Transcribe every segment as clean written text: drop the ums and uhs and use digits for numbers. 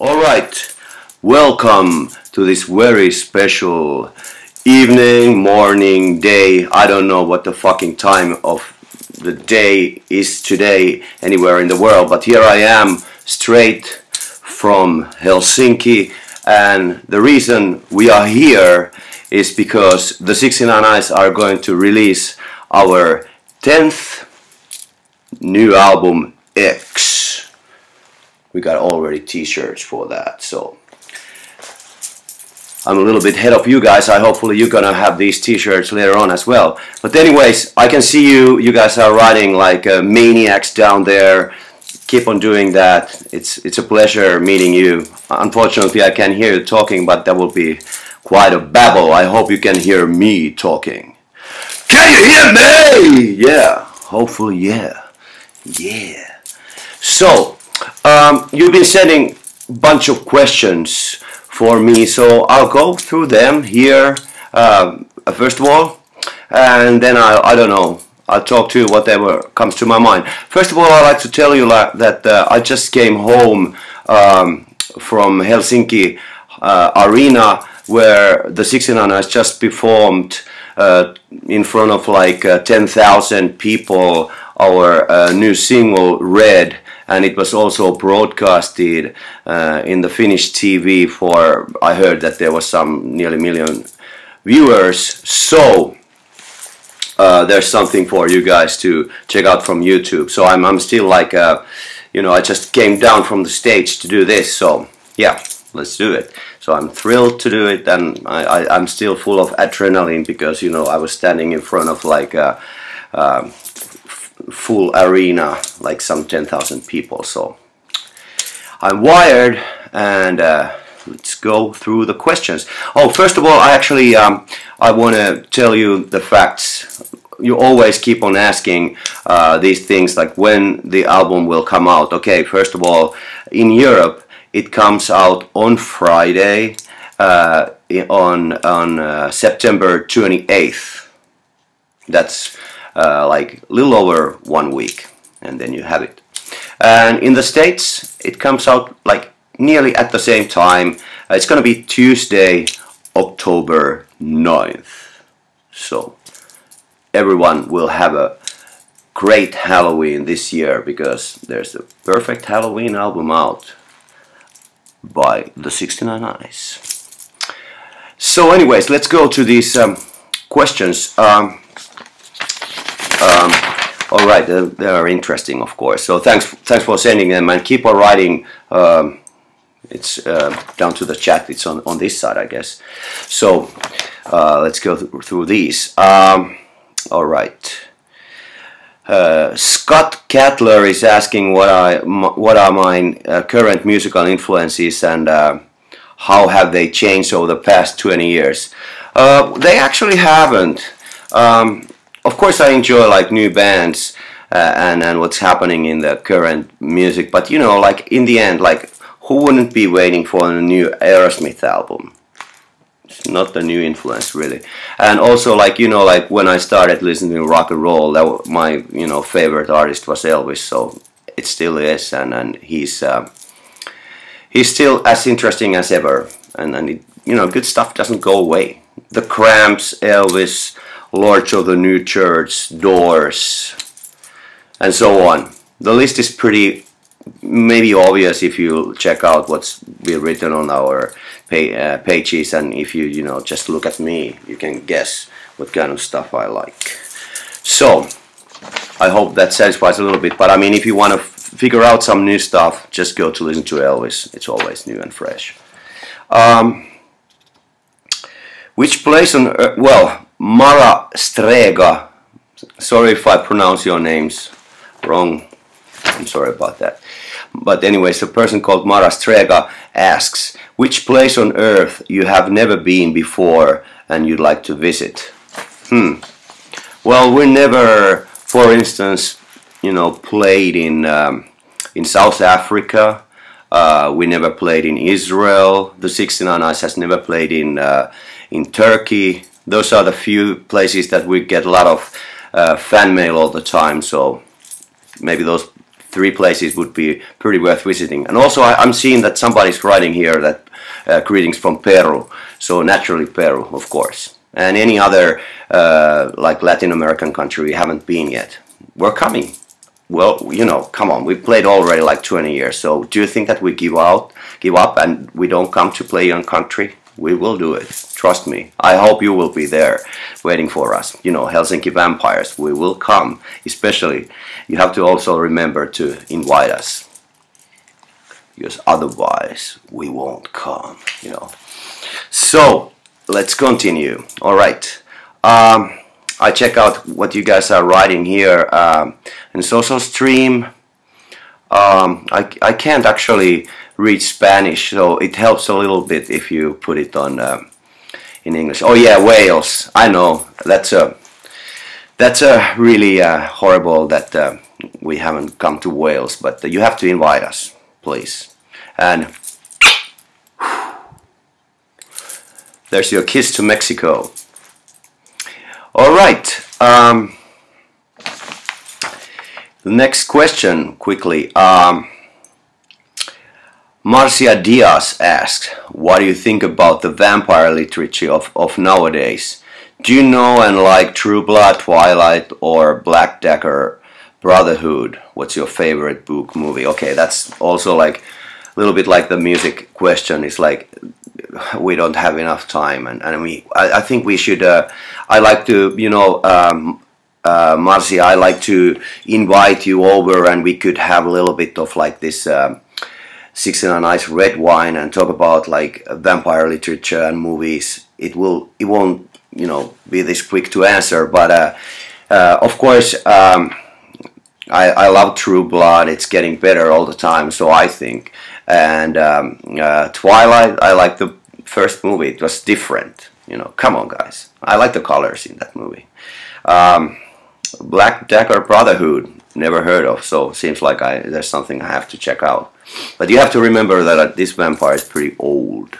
Alright, welcome to this very special evening, morning, day. I don't know what the fucking time of the day is today anywhere in the world, but here I am straight from Helsinki, and the reason we are here is because the 69 Eyes are going to release our 10th new album, X. We got already t-shirts for that, so I'm a little bit ahead of you guys. Hopefully you're gonna have these t-shirts later on as well. But anyways, I can see you guys are riding like maniacs down there. Keep on doing that. It's a pleasure meeting you. Unfortunately I can't hear you talking, but that will be quite a babble. I hope you can hear me talking. Can you hear me? Yeah, hopefully yeah. So you've been sending a bunch of questions for me, so I'll go through them here first of all, and then I don't know, I'll talk to you whatever comes to my mind. First of all, I'd like to tell you that I just came home from Helsinki arena, where the 69 has just performed in front of like 10,000 people our new single Red, and it was also broadcasted in the Finnish TV for, I heard that there was some nearly million viewers, so there's something for you guys to check out from YouTube. So I'm still like, you know, I just came down from the stage to do this, so yeah, let's do it. So I'm thrilled to do it, and I'm still full of adrenaline because, you know, I was standing in front of like a full arena, like some 10,000 people, so I'm wired, and let's go through the questions. Oh, first of all, I want to tell you the facts. You always keep on asking these things like when the album will come out. Okay, first of all, in Europe it comes out on Friday, on September 28th. That's like a little over 1 week, and then you have it. And in the States it comes out like nearly at the same time. It's gonna be Tuesday, October 9th. So everyone will have a great Halloween this year, because there's a perfect Halloween album out by the 69 Eyes. So anyways, let's go to these questions. Alright, they are interesting, of course, so thanks for sending them, and keep on writing. It's down to the chat, it's on this side, I guess. So let's go through these. Alright, Scott Catler is asking what are my current musical influences, and how have they changed over the past 20 years. They actually haven't. Of course I enjoy like new bands and what's happening in the current music, but you know, like in the end, like who wouldn't be waiting for a new Aerosmith album? It's not the new influence really. And also, like, you know, like when I started listening to rock and roll, my, you know, favorite artist was Elvis, so it still is, and he's still as interesting as ever, and it, you know, good stuff doesn't go away. The Cramps, Elvis, Lords of the New Church, Doors, and so on. The list is pretty maybe obvious if you check out what's been written on our pages, and if you know, just look at me, you can guess what kind of stuff I like. So I hope that satisfies a little bit, but I mean, if you want to figure out some new stuff, just go to listen to Elvis. It's always new and fresh. Which place on earth, well, Mara Strega, sorry if I pronounce your names wrong, I'm sorry about that. But anyways, a person called Mara Strega asks, which place on earth you have never been before and you'd like to visit? Well, we never, for instance, you know, played in South Africa. We never played in Israel. The 69 Eyes has never played in Turkey. Those are the few places that we get a lot of fan mail all the time, so maybe those 3 places would be pretty worth visiting. And also I'm seeing that somebody's writing here that greetings from Peru, so naturally Peru, of course, and any other like Latin American country we haven't been yet. We're coming. Well, you know, come on, we've played already like 20 years, so do you think that we give up and we don't come to play your country? We will do it, trust me. I hope you will be there waiting for us. You know, Helsinki Vampires, we will come. Especially, you have to also remember to invite us, because otherwise we won't come, you know. So, let's continue. Alright. I check out what you guys are writing here in social stream. I can't actually read Spanish, so it helps a little bit if you put it on in English. Oh yeah, Wales. I know that's a really horrible that we haven't come to Wales, but you have to invite us, please. And there's your kiss to Mexico. All right. The next question, quickly. Marcia Diaz asks, what do you think about the vampire literature of nowadays? Do you know and like True Blood, Twilight, or Black Dagger, Brotherhood? What's your favorite book, movie? Okay, that's also like a little bit like the music question. It's like we don't have enough time, and I think we should. I like to, you know, Marcia, I like to invite you over, and we could have a little bit of like this 16 on Ice red wine and talk about like vampire literature and movies. It won't, you know, be this quick to answer, but of course I love True Blood. It's getting better all the time, so I think. And Twilight, I like the first movie. It was different, you know. Come on, guys. I like the colors in that movie. Black Dagger Brotherhood, never heard of, so seems like there's something I have to check out. But you have to remember that this vampire is pretty old.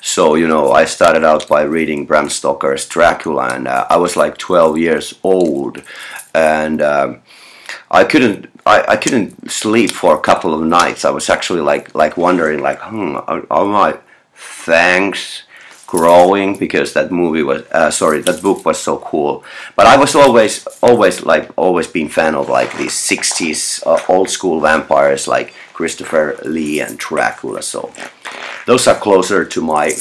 So, you know, I started out by reading Bram Stoker's Dracula, and I was like 12 years old, and I couldn't sleep for a couple of nights. I was actually like wondering, like, are my fangs growing, because that movie was that book was so cool. But I was always been fan of like these 60s old school vampires like Christopher Lee and Dracula. So those are closer to my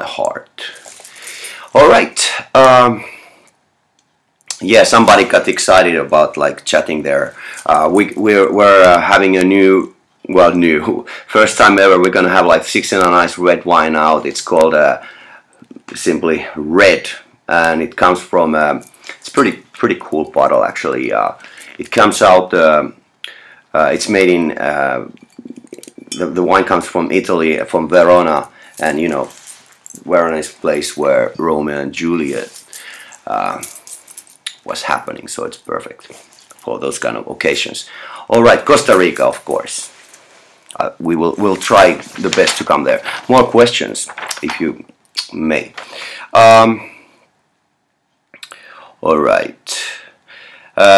heart. All right. Yeah, somebody got excited about like chatting there. We're having a new first time ever. We're gonna have like 16 on Ice red wine out. It's called simply Red, and it comes from it's pretty cool bottle actually. It comes out. It's made in the wine comes from Italy, from Verona, and you know, Verona is a place where Romeo and Juliet was happening, so it's perfect for those kind of occasions. All right, Costa Rica, of course. We'll try the best to come there. More questions, if you may. All right.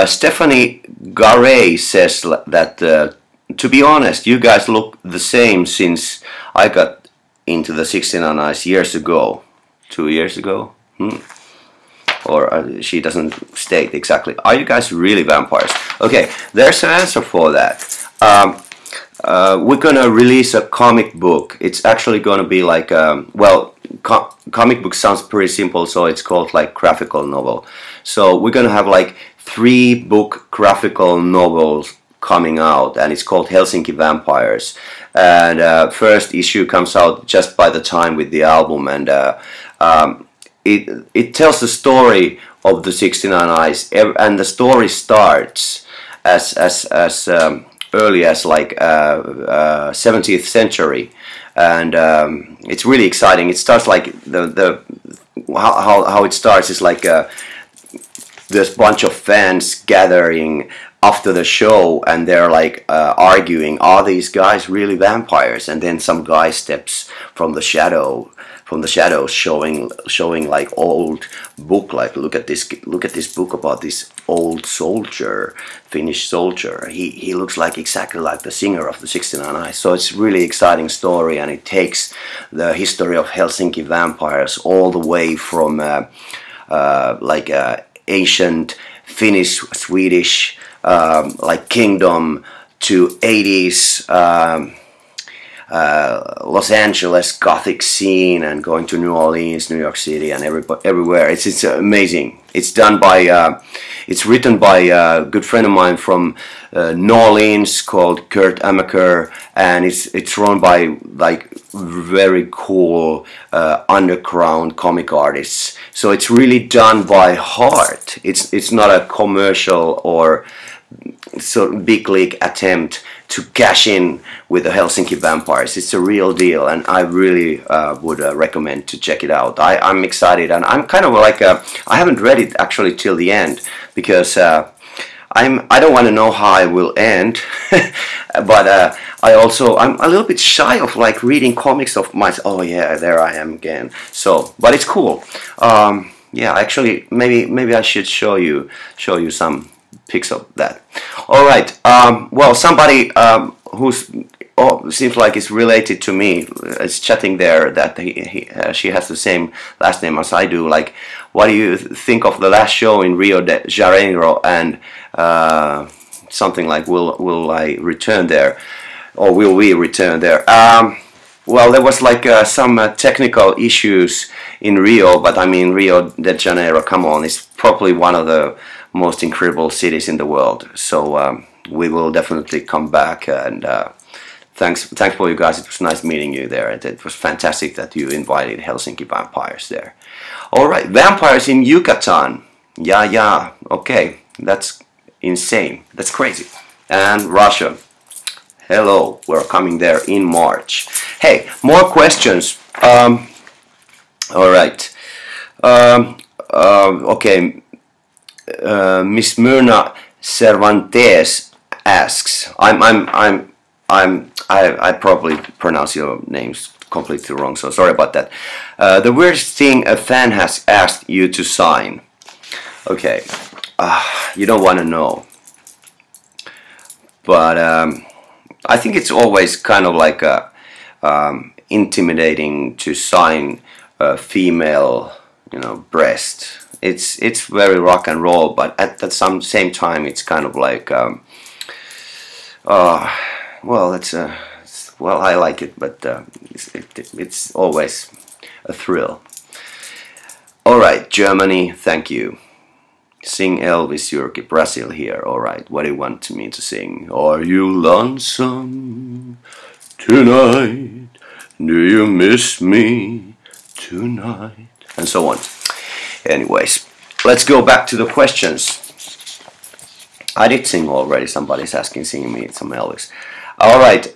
Stephanie Garay says that, to be honest, you guys look the same since I got into the 16 on Ice years ago. 2 years ago? Or she doesn't state exactly. Are you guys really vampires? Okay, there's an answer for that. We're gonna release a comic book. It's actually gonna be like, well, comic book sounds pretty simple, so it's called like graphical novel. So we're gonna have like 3-book graphical novels coming out, and it's called Helsinki Vampires. And first issue comes out just by the time with the album, and it tells the story of the 69 Eyes, and the story starts as early as like 17th century, and it's really exciting. It starts like how it starts is like there's a bunch of fans gathering after the show, and they're like arguing, are these guys really vampires? And then some guy steps from the shadow from the shadows, showing like old book. Like look at this book about this old soldier, Finnish soldier. He looks like exactly like the singer of the 69 Eyes. So it's really exciting story, and it takes the history of Helsinki vampires all the way from ancient Finnish, Swedish like kingdom to 80s Los Angeles Gothic scene, and going to New Orleans, New York City, and everywhere. It's amazing. It's done by it's written by a good friend of mine from New Orleans called Kurt Amaker, and it's run by like very cool underground comic artists. So it's really done by heart. It's not a commercial or sort of big league attempt to cash in with the Helsinki vampires. It's a real deal, and I really would recommend to check it out. I'm excited, and I'm kind of like I haven't read it actually till the end, because I don't want to know how it will end. But I'm a little bit shy of like reading comics of myself. Oh yeah, there I am again. So, but it's cool. Yeah, actually, maybe I should show you some pics of that. All right. Well, somebody who's seems like it's related to me is chatting there that she has the same last name as I do. Like, what do you think of the last show in Rio de Janeiro? And something like, will I return there, or will we return there? Well, there was like some technical issues in Rio, but I mean, Rio de Janeiro, come on, it's probably one of the most incredible cities in the world. So we will definitely come back, and thanks for you guys. It was nice meeting you there, and it was fantastic that you invited Helsinki vampires there. All right, vampires in Yucatan. Yeah, okay, that's insane. That's crazy. And Russia. Hello, we're coming there in March. Hey, more questions. All right. Okay. Miss Myrna Cervantes asks. I probably pronounce your names completely wrong, so sorry about that. The weirdest thing a fan has asked you to sign. Okay, you don't want to know, but I think it's always kind of like intimidating to sign a female, breast. It's very rock and roll, but at the same time, it's kind of like, well, I like it, but it's always a thrill. All right, Germany, thank you. Sing Elvis, Jyrki, Brazil here. All right, what do you want me to sing? Are you lonesome tonight? Do you miss me tonight? And so on. Anyways, let's go back to the questions. I did sing already. Somebody's asking, singing me some Elvis. All right.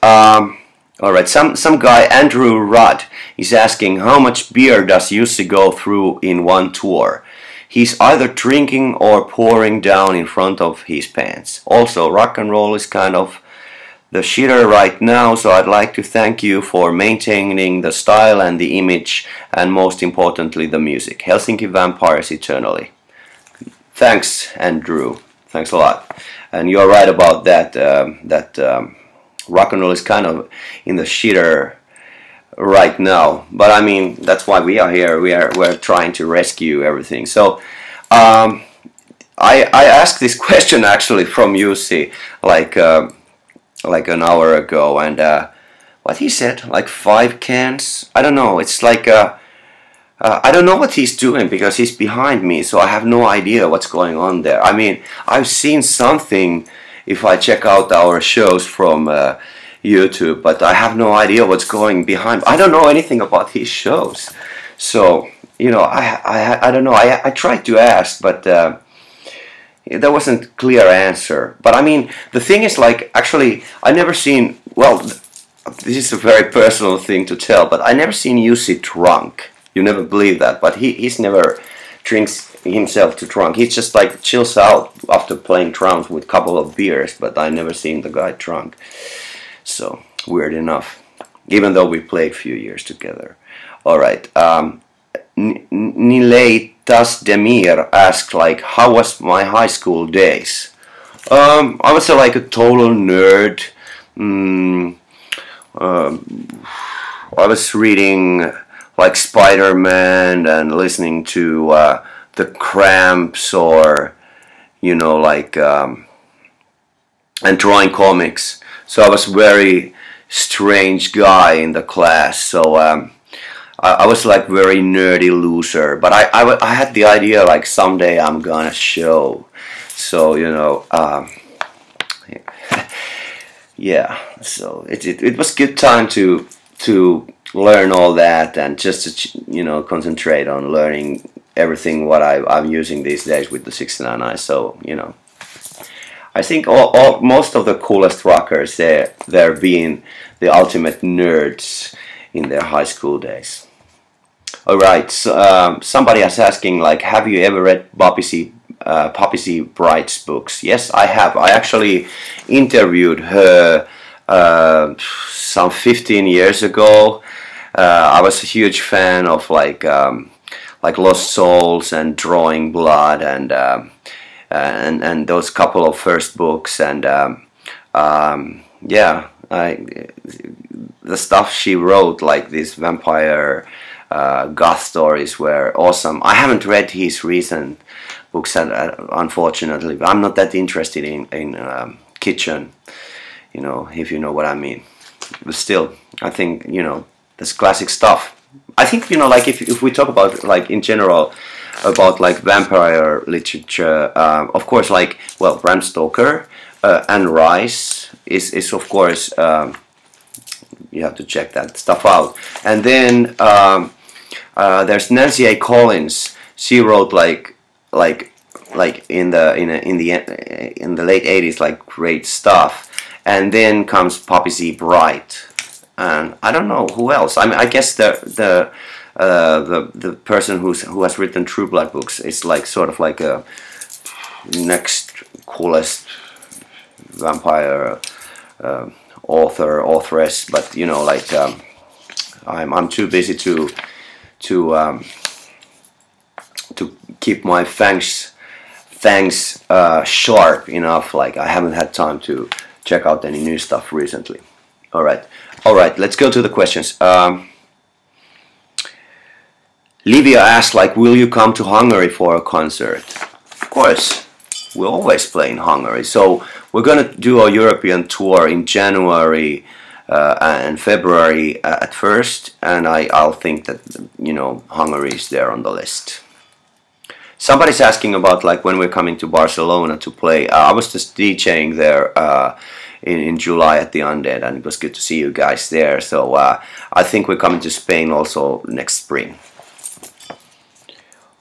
Some guy, Andrew Rudd, is asking, how much beer does Jussi go through in one tour? He's either drinking or pouring down in front of his pants. Also, rock and roll is kind of the shitter right now, so I'd like to thank you for maintaining the style and the image, and most importantly, the music. Helsinki Vampires eternally. Thanks, Andrew. Thanks a lot. And you're right about that. Rock and roll is kind of in the shitter right now, but I mean, that's why we are here. We're trying to rescue everything. So I asked this question actually from Jussi like an hour ago, and what he said, like 5 cans. I don't know. It's like I don't know what he's doing, because he's behind me, so I have no idea what's going on there. I mean, I've seen something if I check out our shows from YouTube, but I have no idea what's going behind. I don't know anything about his shows, so I don't know. I tried to ask, but there wasn't a clear answer. But I mean, the thing is, like, actually, I never seen. Well, this is a very personal thing to tell, but I never seen Jussi drunk. You never believe that, but he's never drinks himself to drunk. He just like chills out after playing drums with a couple of beers, but I never seen the guy drunk. So weird enough, even though we played a few years together. All right. Nileitas Demir asked like, how was my high school days? I was like a total nerd. Mm, I was reading like Spider-Man and listening to the Cramps, or like and drawing comics. So I was very strange guy in the class. So I was like very nerdy loser. But I had the idea like someday I'm gonna show. So yeah. So it was good time to learn all that, and just to concentrate on learning everything what I'm using these days with the 69i. So I think most of the coolest rockers they're being the ultimate nerds in their high school days. All right, so, somebody is asking like, have you ever read Poppy C. Bright's books? Yes, I have. I actually interviewed her some 15 years ago. I was a huge fan of like Lost Souls and Drawing Blood, and those couple of first books, and yeah, the stuff she wrote, like these vampire goth stories, were awesome. I haven't read his recent books, unfortunately. I'm not that interested in kitchen, if you know what I mean. But still, I think that's classic stuff. I think like if we talk about like in general about like vampire literature, of course, like, well, Bram Stoker and Rice is of course, you have to check that stuff out. And then there's Nancy A. Collins. She wrote like in the late 80s, like great stuff. And then comes Poppy C. Bright, and I don't know who else. I mean, I guess the person who has written True Blood books is like sort of like a next coolest vampire authoress, but like I'm too busy to keep my fangs sharp enough. Like I haven't had time to check out any new stuff recently. All right, let's go to the questions. Livia asked like, will you come to Hungary for a concert? Of course, we always play in Hungary. So we're gonna do a European tour in January and February at first, and I'll think that Hungary is there on the list. Somebody's asking about like when we're coming to Barcelona to play. I was just DJing there in July at the Undead, and it was good to see you guys there. So I think we're coming to Spain also next spring.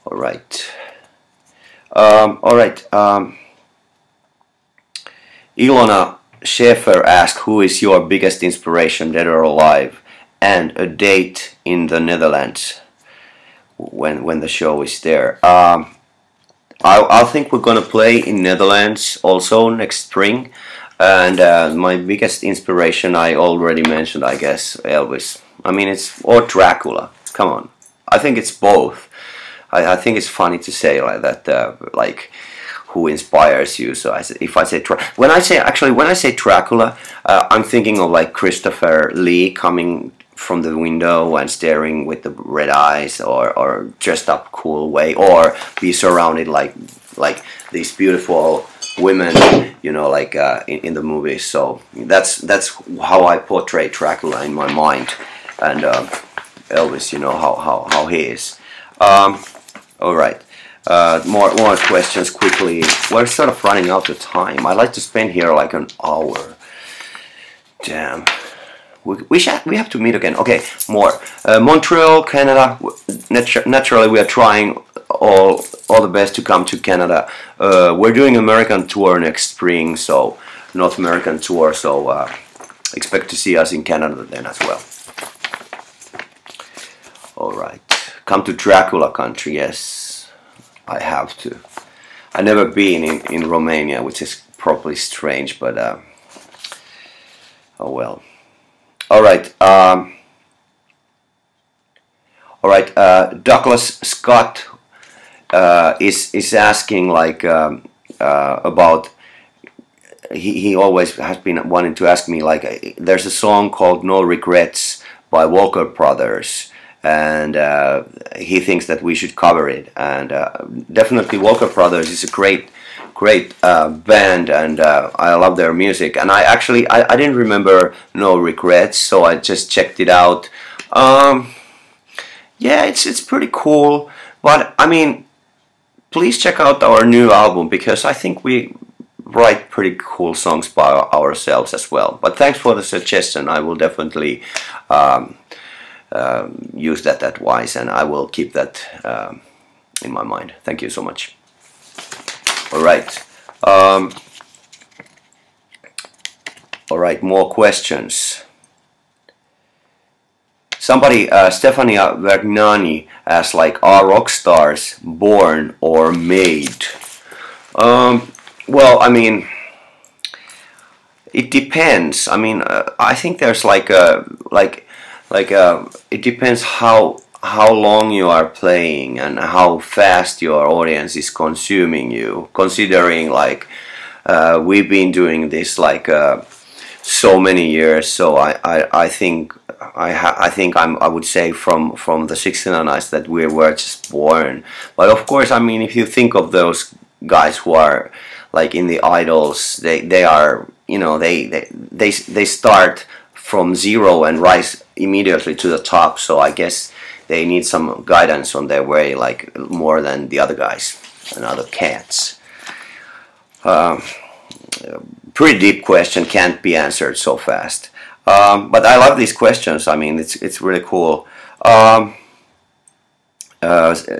All right. Ilona Schaefer asked, who is your biggest inspiration, dead or alive, and a date in the Netherlands when the show is there. I think we're gonna play in Netherlands also next spring, and my biggest inspiration I already mentioned, I guess, Elvis. I mean, or Dracula. Come on, I think it's both. I think it's funny to say like that, like who inspires you. So if I say when I say Dracula, I'm thinking of like Christopher Lee coming from the window and staring with the red eyes, or dressed up cool way, or be surrounded like these beautiful women, like in the movies. So that's how I portray Dracula in my mind, and Elvis, how he is. All right. More questions quickly. We're sort of running out of time. I like to spend here like an hour. Damn. We have to meet again. Okay, more. Montreal, Canada. Naturally, we are trying all the best to come to Canada. We're doing American tour next spring, so North American tour. So expect to see us in Canada then as well. All right. Come to Dracula country. Yes, I have to. I've never been in Romania, which is probably strange, but oh well. All right. All right, Douglas Scott is asking like about. He always has been wanting to ask me like there's a song called No Regrets by Walker Brothers, and he thinks that we should cover it, and definitely Walker Brothers is a great band, and I love their music, and I didn't remember No Regrets, so I just checked it out. Yeah, it's pretty cool, but I mean, please check out our new album, because I think we write pretty cool songs by ourselves as well. But thanks for the suggestion. I will definitely use that advice, and I will keep that in my mind. Thank you so much. All right. All right, more questions. Somebody, Stefania Vergnani asks like, are rock stars born or made? Well, I mean, it depends. I mean, I think there's like a it depends how long you are playing and how fast your audience is consuming you. Considering like we've been doing this like so many years, so I think I would say from the 69 Eyes that we were just born. But of course, I mean, if you think of those guys who are like in the idols, they are, you know, they start from zero and rise immediately to the top. So I guess they need some guidance on their way, like more than the other guys and other cats. Pretty deep question, can't be answered so fast. But I love these questions. I mean, it's really cool.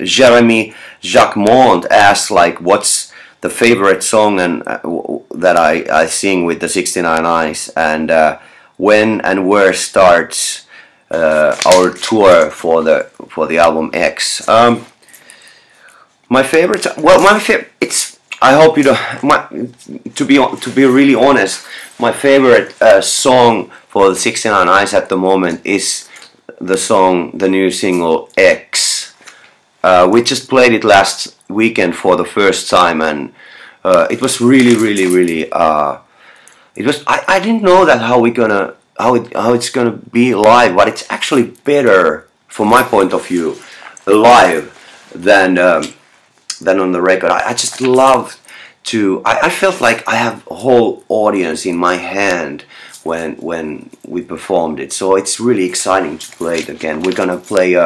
Jeremy Jacquemont asks like, what's the favorite song and that I sing with the 69 Eyes, and when and where starts our tour for the album X. My favorite, well, it's, I hope you don't, to be really honest, my favorite song for the 69 Eyes at the moment is the new single X. We just played it last weekend for the first time, and it was really it was, I didn't know that how it's gonna be live, but it's actually better from my point of view live than on the record. I just love to, I felt like I have a whole audience in my hand when we performed it, so it's really exciting to play it again. We're gonna play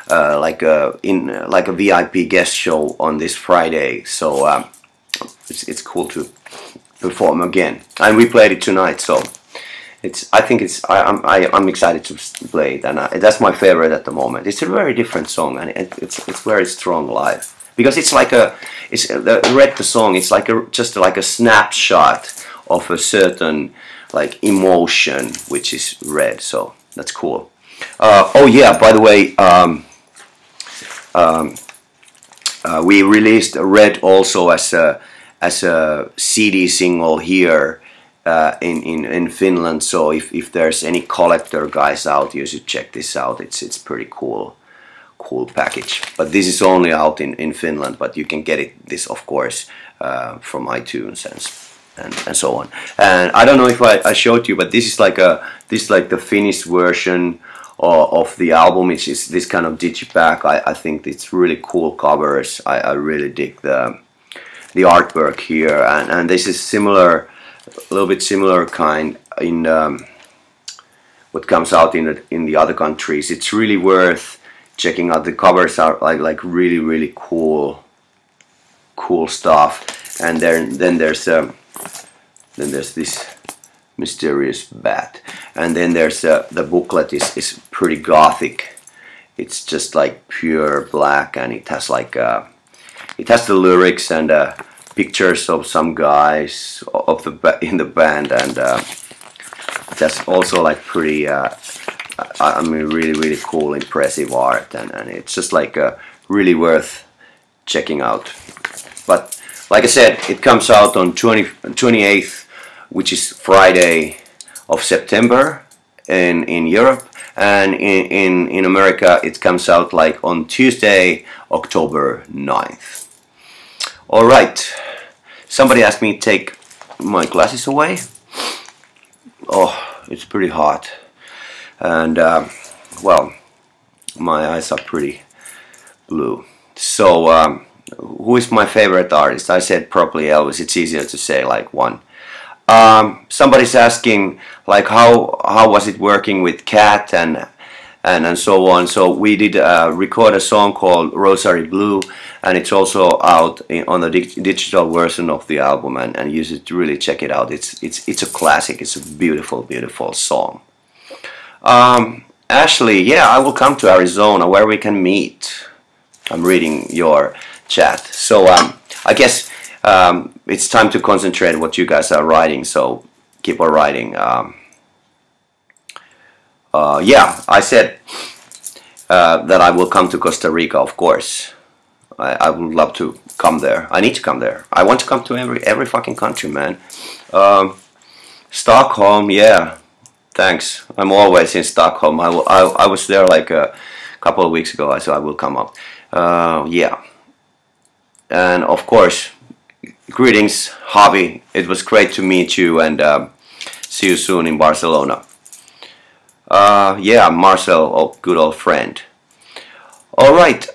like a VIP guest show on this Friday, so it's cool to perform again, and we played it tonight, so I'm excited to play it, and that's my favorite at the moment. It's a very different song, and it's very strong live, because it's like read the song, it's like just like a snapshot of a certain like emotion which is read, so that's cool. Oh yeah, by the way, we released Red also as a CD single here in Finland, so if there's any collector guys out, you should check this out. It's pretty cool package, but this is only out in Finland, but you can get this of course from iTunes and so on. And I don't know if I showed you, but this is like the Finnish version of the album. It's just this kind of digipack. I think it's really cool covers. I really dig the artwork here, and this is similar, a little bit similar kind in what comes out in the other countries. It's really worth checking out. The covers are like really cool stuff, and then there's this mysterious bat, and then there's the booklet is pretty gothic. It's just like pure black, and it has like it has the lyrics and pictures of some guys in the band, and that's also like pretty I mean really cool, impressive art, and it's just like really worth checking out. But like I said, it comes out on 28th, which is Friday of September in Europe, and in America it comes out like on Tuesday, October 9th. All right, somebody asked me to take my glasses away. Oh, it's pretty hot, and well, my eyes are pretty blue. So who is my favorite artist? I said probably Elvis. It's easier to say like one. Somebody's asking like how was it working with Cat and so on. So we did record a song called Rosary Blue, and it's also out on the digital version of the album, and you should really check it out. It's a classic. It's a beautiful song. Ashley, yeah, I will come to Arizona where we can meet. I'm reading your chat. So I guess it's time to concentrate what you guys are writing, so keep on writing. Yeah, I said that I will come to Costa Rica, of course. I would love to come there. I need to come there. I want to come to every fucking country, man. Stockholm, yeah, thanks. I'm always in Stockholm. I was there like a couple of weeks ago, so I will come up. Yeah. And of course, greetings, Javi. It was great to meet you, and see you soon in Barcelona. Yeah, Marcel, oh, good old friend. All right.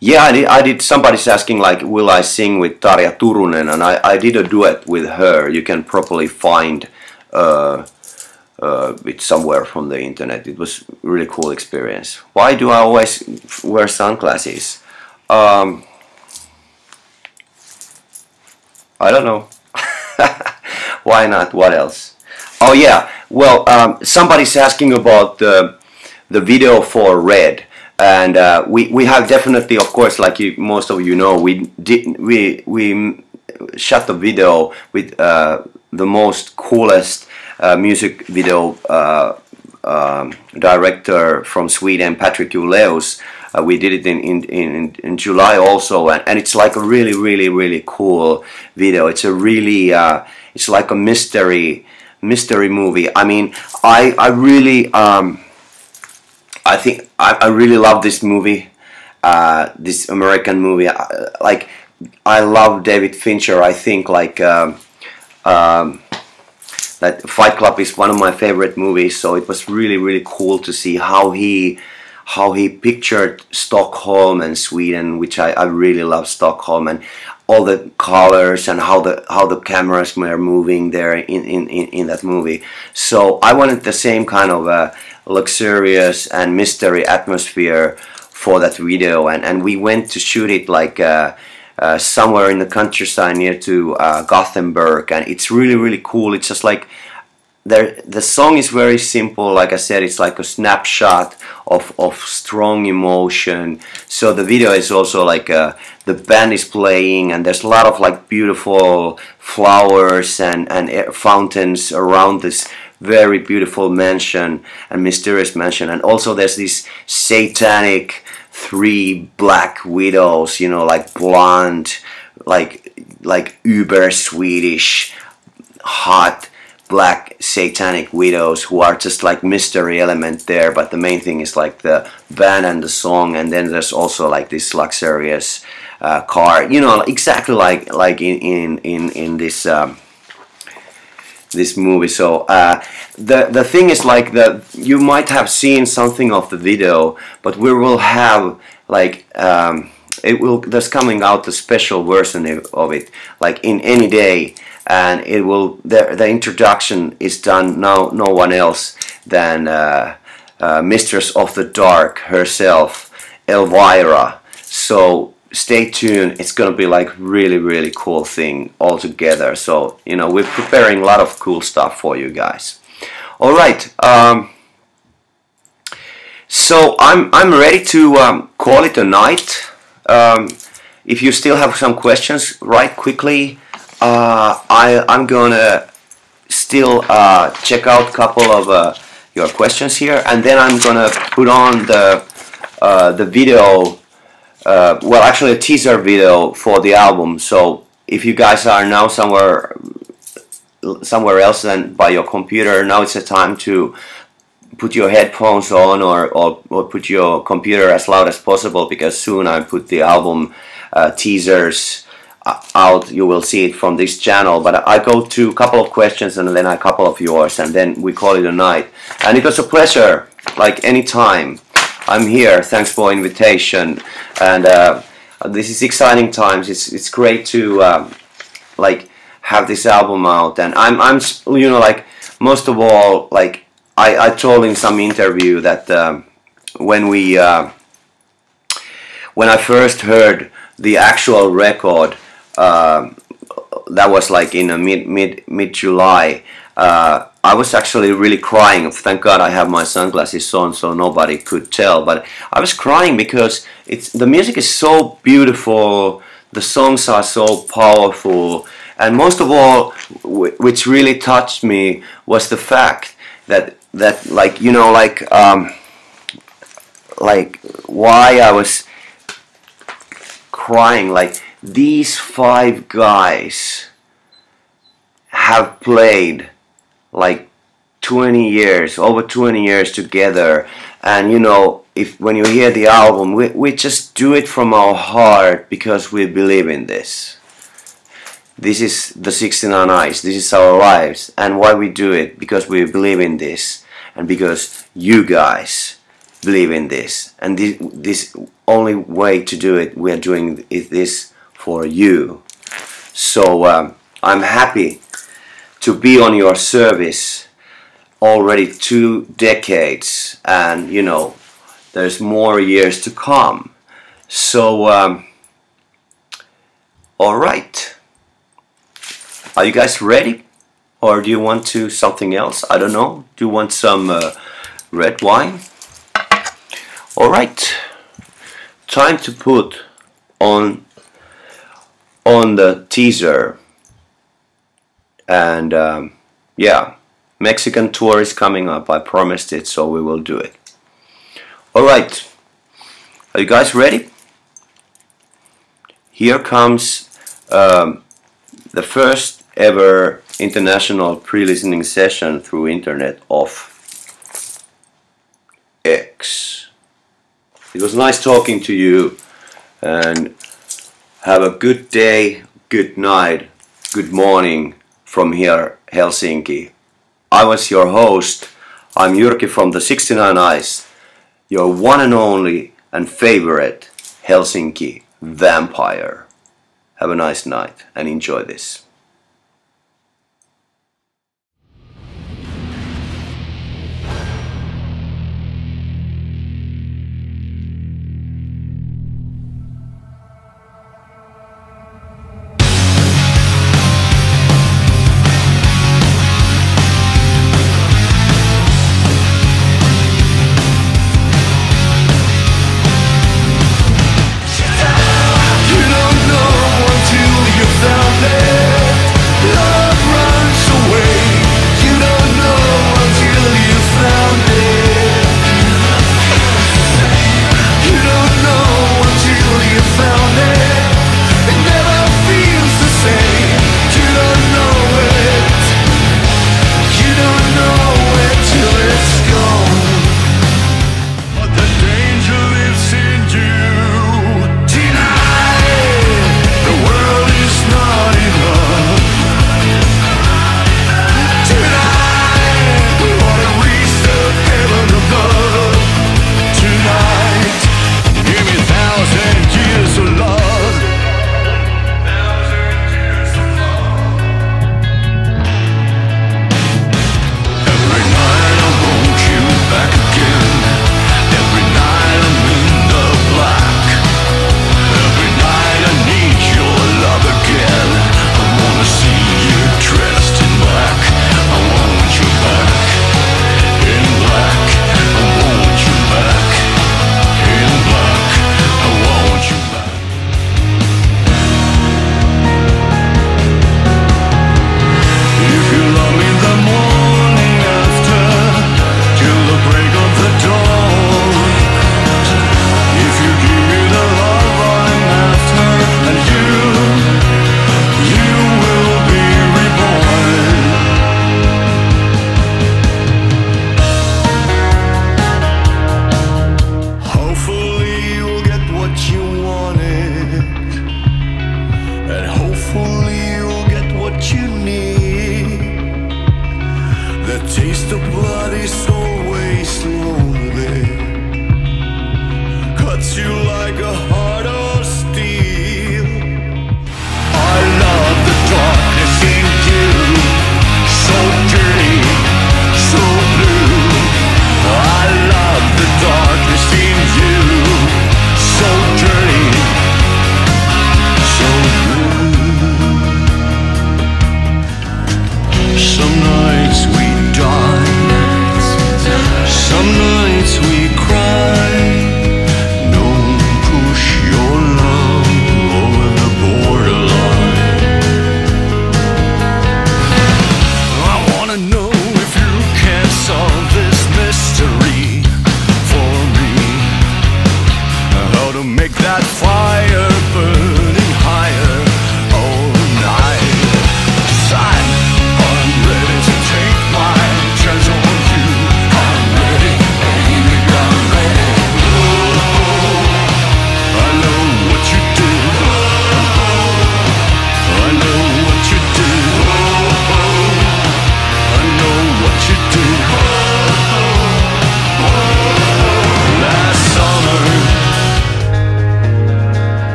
Yeah, I did. Somebody's asking like, will I sing with Tarja Turunen? And I did a duet with her. You can probably find it somewhere from the internet. It was a really cool experience. Why do I always wear sunglasses? I don't know. Why not? What else? Oh yeah. Well, somebody's asking about the video for Red, and we have definitely, of course, like most of you know, we shot the video with the most coolest music video director from Sweden, Patrick Uleus. We did it in July also, and it's like a really cool video. It's a really it's like a mystery movie. I mean, I really I think I really love this movie, this American movie. Like, I love David Fincher. I think like that Fight Club is one of my favorite movies. So it was really cool to see how he pictured Stockholm and Sweden, which I really love Stockholm, and all the colors and how the cameras were moving there in that movie. So I wanted the same kind of luxurious and mystery atmosphere for that video, and we went to shoot it like somewhere in the countryside near to Gothenburg, and it's really cool. It's just like the song is very simple. Like I said, it's like a snapshot of strong emotion. So the video is also like the band is playing, and there's a lot of like beautiful flowers and fountains around this very beautiful mansion and mysterious mansion. And also there's these satanic 3 black widows, you know, like blonde, like uber Swedish hot black satanic widows who are just like mystery element there. But the main thing is like the band and the song, and then there's also like this luxurious car, you know, exactly like in this this movie. So the thing is like you might have seen something of the video, but we will have like there's coming out a special version of it like in any day, and it will the introduction is done no one else than Mistress of the Dark herself, Elvira. So stay tuned. It's gonna be like really cool thing all together. So you know, we're preparing a lot of cool stuff for you guys. All right. So I'm ready to call it a night. If you still have some questions, write quickly. I'm gonna still check out a couple of your questions here, and then I'm gonna put on the video. Well, actually a teaser video for the album. So if you guys are now somewhere somewhere else than by your computer, now it's a time to put your headphones on or put your computer as loud as possible, because soon I put the album teasers out. You will see it from this channel, but I go to a couple of questions and then a couple of yours, and then we call it a night. And it was a pleasure, like anytime. I'm here, thanks for invitation, and this is exciting times. It's great to like have this album out, and I'm you know, like most of all, like I told in some interview that when I first heard the actual record, that was like in mid July, I was actually really crying. Thank God I have my sunglasses on so nobody could tell, but I was crying because the music is so beautiful, the songs are so powerful, and most of all, which really touched me was the fact that like, you know, like why I was crying, like these 5 guys have played like 20 years, over 20 years together, and you know, when you hear the album, we just do it from our heart because we believe in this. This is the 69 Eyes, this is our lives, and why we do it, because we believe in this, and because you guys believe in this, and this only way to do it, we are doing this for you. So I'm happy to be on your service already 2 decades, and you know, there's more years to come. So all right, are you guys ready, or do you want to something else? I don't know. Do you want some red wine? All right, time to put on the teaser. And yeah, Mexican tour is coming up. I promised it, so we will do it. All right, are you guys ready? Here comes the first ever international pre-listening session through internet of X. It was nice talking to you, and have a good day, good night, good morning from here, Helsinki. I was your host. I'm Jyrki from the 69 Eyes, your one and only and favorite Helsinki vampire. Have a nice night and enjoy this. You don't know until you found it. The taste of blood is always lonely, cuts you like a heart of steel. I love the darkness in you, so dirty, so blue. I love the darkness in you, so dirty, so blue. Some nights we die, some nights we